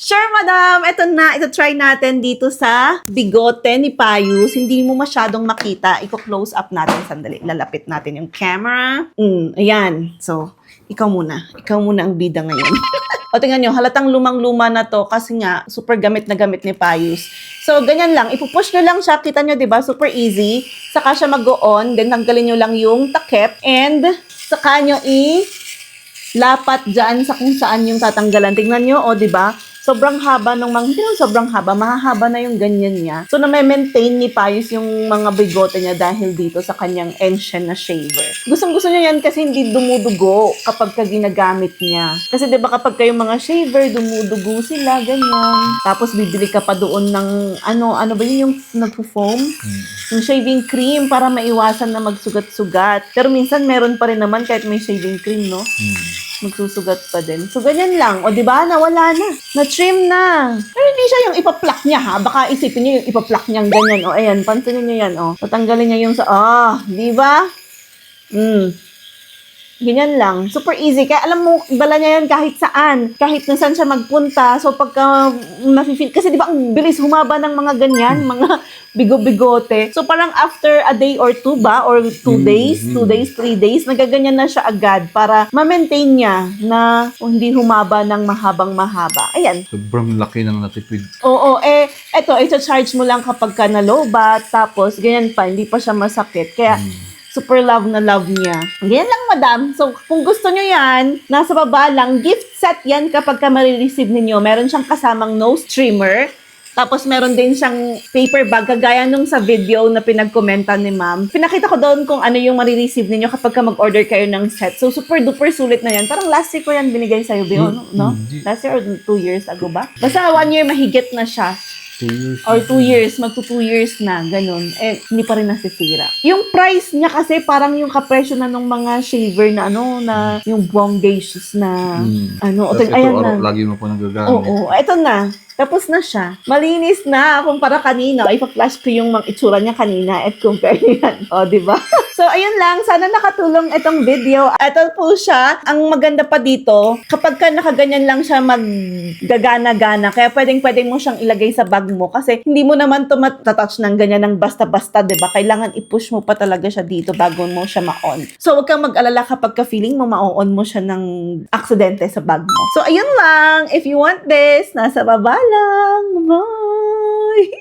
Sure, madam. Ito na. Ito try natin dito sa bigote ni Payus. Hindi mo masyadong makita. Iko-close up natin. Sandali. Lalapit natin yung camera. Ayan. So, ikaw muna. Ikaw muna ang bida ngayon. O, tingnan nyo. Halatang lumang-luma na to kasi nga, super gamit na gamit ni Payus. So, ganyan lang. Ipupush nyo lang siya. Kita nyo, diba? Super easy. Saka siya mag-on. Then, tanggalin nyo lang yung takip. And, saka nyo lapat dyan sa kung saan yung tatanggalan. Tingnan nyo, o, diba? Sobrang haba ng mga, hindi naman sobrang haba, mahahaba na yung ganyan niya. So, na-maintain ni Payus yung mga bigote niya dahil dito sa kanyang Enshen na shaver. Gustong-gusto niya yan kasi hindi dumudugo kapag ka ginagamit niya. Kasi diba kapag kayong mga shaver, dumudugo sila, ganyan. Tapos bibili ka pa doon ng, ano ba yun yung nagpo-foam? Yung shaving cream para maiwasan na magsugat-sugat. Pero minsan meron pa rin naman kahit may shaving cream, no? Magsusugat pa din. So, ganyan lang. O, diba? Nawala na. Na-trim na. Pero hindi siya yung ipa-pluck niya, ha? Baka isipin niyo yung ipa-pluck niyang ganyan. O, ayan. Pansinin niyo yan, o. Tatanggalin niya yung sa, diba? Ganyan lang. Super easy. Kaya alam mo, dala niya yan kahit saan. Kahit na saan siya magpunta. So, pagka nafe-feel, kasi diba ang bilis humaba ng mga ganyan, mga bigo-bigote. So, parang after a day or two ba? Or 2 days? 2 days, 3 days? Nagaganyan na siya agad para ma-maintain niya na hindi humaba ng mahabang-mahaba. Ayan. Sobrang laki ng natipid. Oo, eto, i-charge mo lang kapag ka nalobat. Tapos, ganyan pa, hindi pa siya masakit. Kaya, super love na love niya. Ganyan lang, madam. So, kung gusto nyo yan, nasa baba lang, gift set yan kapag ka marireceive ninyo. Meron siyang kasamang nose trimmer. Tapos, meron din siyang paper bag, kagaya nung sa video na pinag-commentan ni ma'am. Pinakita ko doon kung ano yung marireceive ninyo kapag ka mag-order kayo ng set. So, super duper sulit na yan. Parang last year ko yan binigay sa'yo, no? Last year or 2 years ago ba? Basta 1 year mahigit na siya. 2 years. Or 2 years, magto 2 years na, ganun. Hindi pa rin nasisira. Yung price niya kasi parang yung kapresyo na nung mga shaver na na yung bongacious na, Tapos ayan ito, na. lagi mo po nagagamit. Oo, eto na. Tapos na siya. Malinis na kumpara kanina. Ipa-flash ko yung mga itsura niya kanina at compare yan. O, diba? So, ayun lang. Sana nakatulong itong video. Ito po siya. Ang maganda pa dito, kapag ka nakaganyan lang siya maggagana-gana, kaya pwedeng mo siyang ilagay sa bag mo kasi hindi mo naman to matatouch ng ganyan ng basta-basta, diba? Kailangan i-push mo pa talaga siya dito bago mo siya ma-on. So, huwag kang mag-alala kapag ka-feeling mo ma-on mo siya ng aksidente sa bag mo. So, ayun lang. If you want this, nasa baba lang. Bye!